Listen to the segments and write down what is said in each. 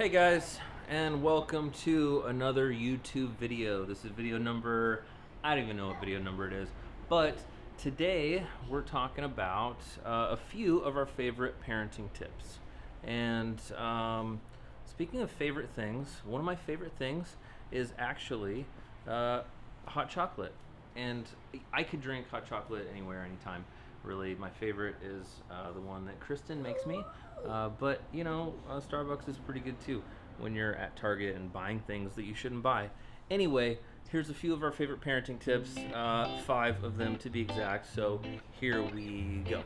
Hey guys, and welcome to another YouTube video. This is video number, I don't even know what video number it is, but today we're talking about a few of our favorite parenting tips. And speaking of favorite things, one of my favorite things is actually hot chocolate. And I could drink hot chocolate anywhere, anytime. Really, my favorite is the one that Kristen makes me. But you know, Starbucks is pretty good too when you're at Target and buying things that you shouldn't buy. Anyway, here's a few of our favorite parenting tips, 5 of them to be exact. So here we go.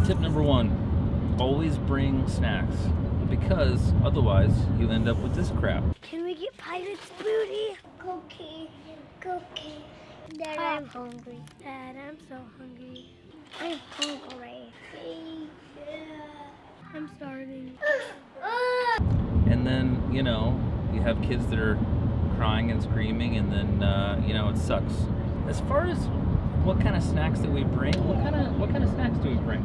Tip number 1, always bring snacks, because otherwise you end up with this crap. Can we get pirate's booty? Cookie, cookie. Dad, I'm hungry. Dad, I'm so hungry. I'm hungry. I'm starving. And then, you know, you have kids that are crying and screaming, and then, you know, it sucks. As far as what kind of snacks that we bring, what kind of snacks do we bring?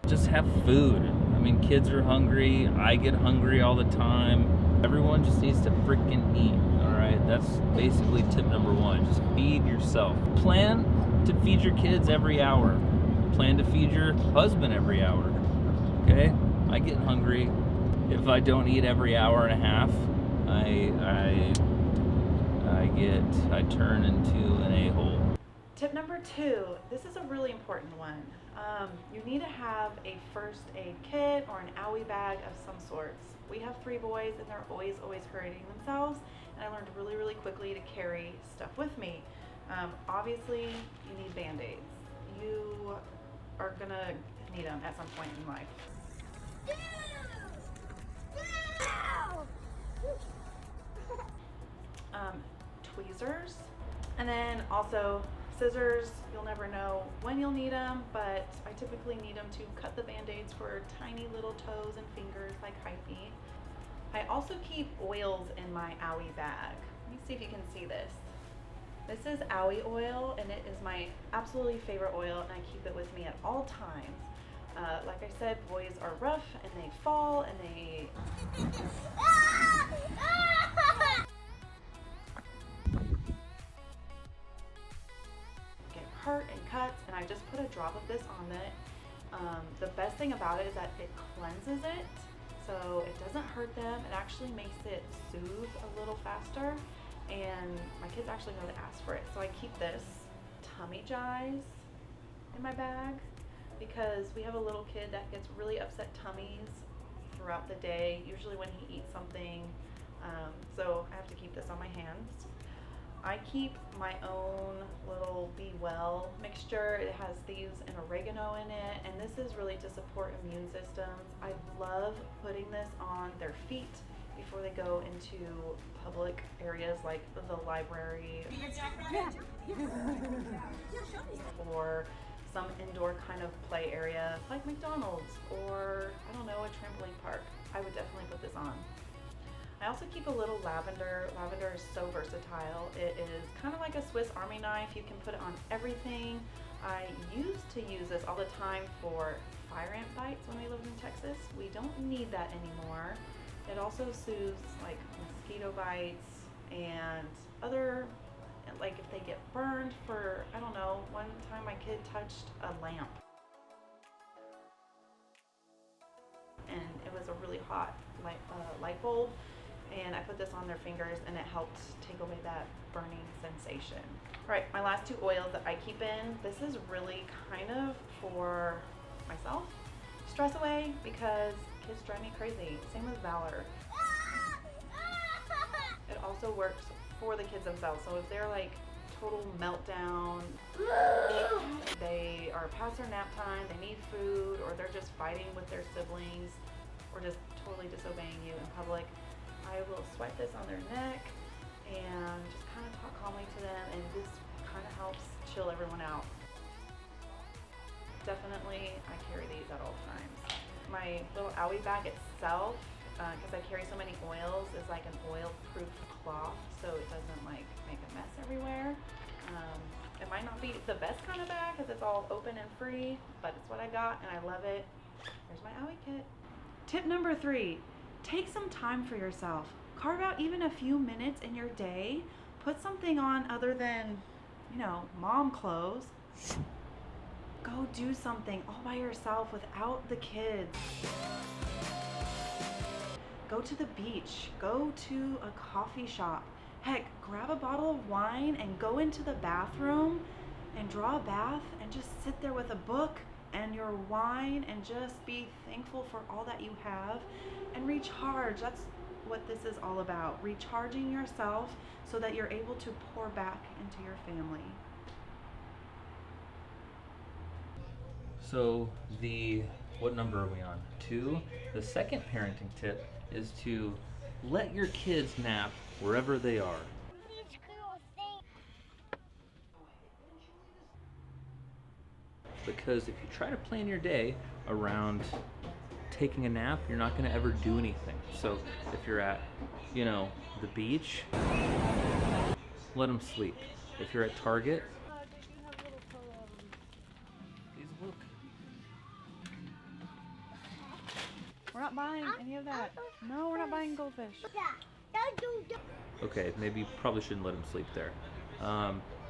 Just have food. I mean, kids are hungry. I get hungry all the time. Everyone just needs to freaking eat. All right, that's basically tip number 1. Just feed yourself. Plan to feed your kids every hour. Plan to feed your husband every hour. Okay? I get hungry. If I don't eat every hour and a half, I turn into an a-hole. Tip number 2, this is a really important one. You need to have a first aid kit or an owie bag of some sorts. We have 3 boys and they're always hurting themselves, and I learned really quickly to carry stuff with me. Obviously, you need Band-Aids. You are gonna need them at some point in life. Tweezers, and then also scissors. You'll never know when you'll need them, but I typically need them to cut the Band-Aids for tiny little toes and fingers like hyphy. I also keep oils in my owie bag. Let me see if you can see this. This is owie oil, and it is my absolutely favorite oil, and I keep it with me at all times. Like I said, boys are rough and they fall and they get hurt and cuts, and I just put a drop of this on it. The best thing about it is that it cleanses it, so it doesn't hurt them. It actually makes it soothe a little faster, and my kids actually know to ask for it. So I keep this tummy jize in my bag, because we have a little kid that gets really upset tummies throughout the day, usually when he eats something. So I have to keep this on my hands. I keep my own little Be Well mixture. It has thieves and oregano in it, and this is really to support immune systems. I love putting this on their feet before they go into public areas like the library or some indoor kind of play area like McDonald's, or I don't know, a trampoline park. I would definitely put this on. I also keep a little lavender. Lavender is so versatile. It is kind of like a Swiss Army knife. You can put it on everything. I used to use this all the time for fire ant bites when we lived in Texas. We don't need that anymore. It also soothes like mosquito bites and other, like if they get burned for, I don't know, one time my kid touched a lamp and it was a really hot light bulb, and I put this on their fingers and it helped take away that burning sensation. All right, my last 2 oils that I keep in, this is really kind of for myself, stress away, because kids drive me crazy. Same with Valor. also works for the kids themselves. So if they're like total meltdown, they are past their nap time, they need food, or they're just fighting with their siblings, or just totally disobeying you in public, I will swipe this on their neck and just kind of talk calmly to them, and this kind of helps chill everyone out. Definitely, I carry these at all times. My little owie bag itself, because I carry so many oils, is like an oil-proof cloth, so it doesn't like make a mess everywhere. It might not be the best kind of bag because it's all open and free, but it's what I got and I love it. There's my owie kit. Tip number 3, take some time for yourself. Carve out even a few minutes in your day. Put something on other than, you know, mom clothes. Go do something all by yourself without the kids. Go to the beach, go to a coffee shop. Heck, grab a bottle of wine and go into the bathroom and draw a bath and just sit there with a book and your wine and just be thankful for all that you have and recharge. That's what this is all about. Recharging yourself so that you're able to pour back into your family. So what number are we on? 2. The second parenting tip is to let your kids nap wherever they are. Because if you try to plan your day around taking a nap, you're not going to ever do anything. So if you're at, the beach, let them sleep. If you're at Target, please look. We're not buying any of that. No, we're not buying goldfish. Okay, maybe you probably shouldn't let them sleep there.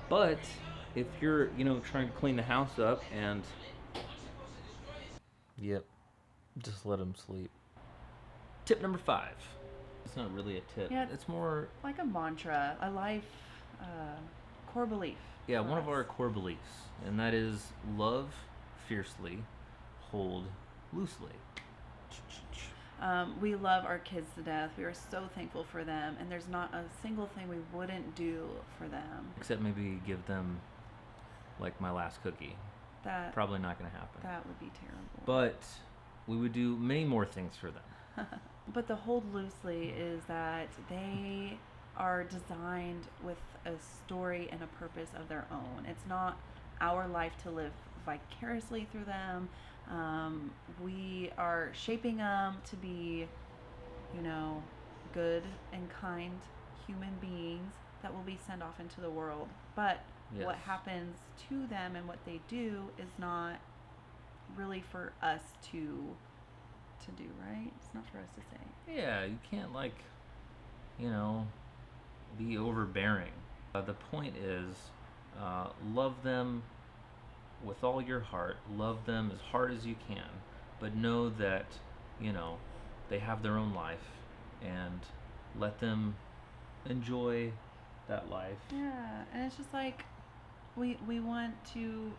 But if you're, trying to clean the house up and, just let them sleep. Tip number 5. It's not really a tip. Yeah, it's more like a mantra, a life core belief. Yeah, one of our core beliefs, and that is love fiercely, hold loosely. We love our kids to death. We are so thankful for them, and there's not a single thing we wouldn't do for them. Except maybe give them, like, my last cookie. That probably not going to happen. That would be terrible. But we would do many more things for them. But the hold loosely is that they are designed with a story and a purpose of their own. It's not our life to live vicariously through them. We are shaping them to be, good and kind human beings that will be sent off into the world. But what happens to them and what they do is not really for us to do, right? It's not for us to say. Yeah, you can't, be overbearing. The point is, love them with all your heart, love them as hard as you can, but know that, they have their own life, and let them enjoy that life. Yeah, and it's just like we want to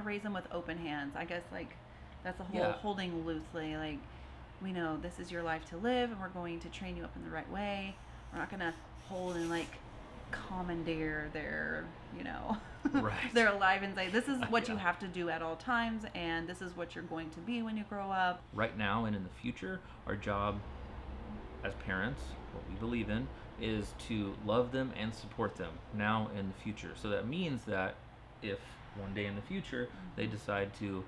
raise them with open hands. I guess that's the whole holding loosely. Like, we know this is your life to live, and we're going to train you up in the right way. We're not gonna hold and commandeer their right. their life and say this is what you have to do at all times, and this is what you're going to be when you grow up. Right now and in the future, our job as parents, what we believe in, is to love them and support them now and in the future. So that means that if one day in the future they decide to,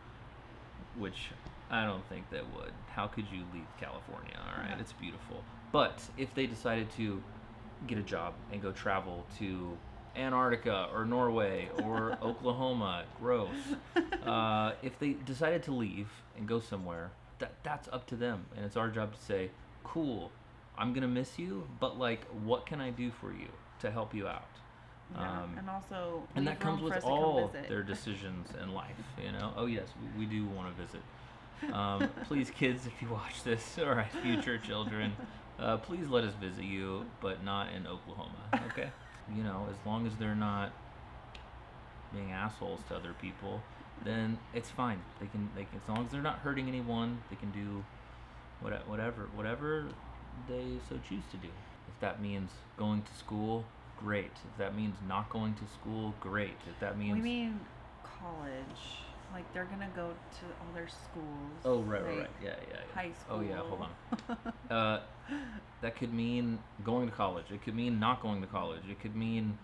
which I don't think they would. How could you leave California? All right, It's beautiful. But if they decided to get a job and go travel to Antarctica or Norway or Oklahoma, gross. If they decided to leave and go somewhere, that's up to them. And it's our job to say, cool, I'm going to miss you, but what can I do for you to help you out? Yeah, and also, and that comes with all their decisions in life, Oh yes, we do want to visit. Please, kids, if you watch this, all right, future children, please let us visit you, but not in Oklahoma, okay? As long as they're not being assholes to other people, then it's fine. They can as long as they're not hurting anyone, they can do whatever they so choose to do. If that means going to school, great. If that means not going to school, great. If that means We mean college. Like they're gonna go to all their schools. oh right, like right, yeah. high school. Oh yeah, hold on. That could mean going to college. It could mean not going to college. It could mean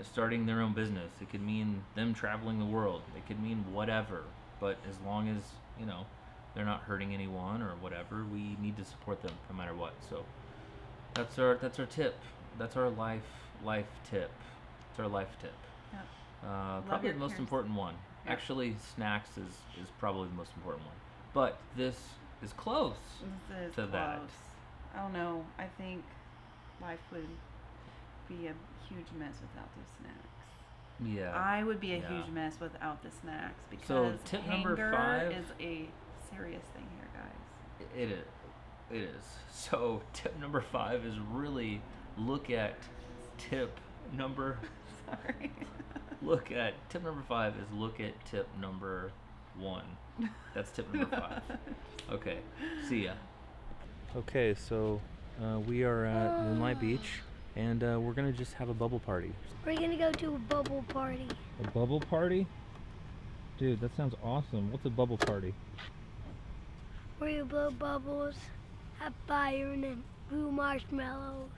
starting their own business. It could mean them traveling the world. It could mean whatever. But as long as they're not hurting anyone or whatever, we need to support them no matter what. So that's our tip. That's our life tip. It's our life tip. Yep. Probably your the most parents. important one. Yeah. Actually, snacks is probably the most important one. But this is close This is to close. that. I don't know. I think life would be a huge mess without those snacks. Yeah. I would be a Yeah. huge mess without the snacks because So, tip number hunger 5 is a serious thing here, guys. It is. It is. So tip number 5 is really look at tip number. Sorry. Tip number 5 is look at tip number 1. That's tip number 5. Okay. See ya. Okay, so we are at Moonlight Beach, and we're gonna just have a bubble party. We're gonna go to a bubble party. A bubble party? Dude, that sounds awesome. What's a bubble party? Where you blow bubbles, have fire, and then blue marshmallows.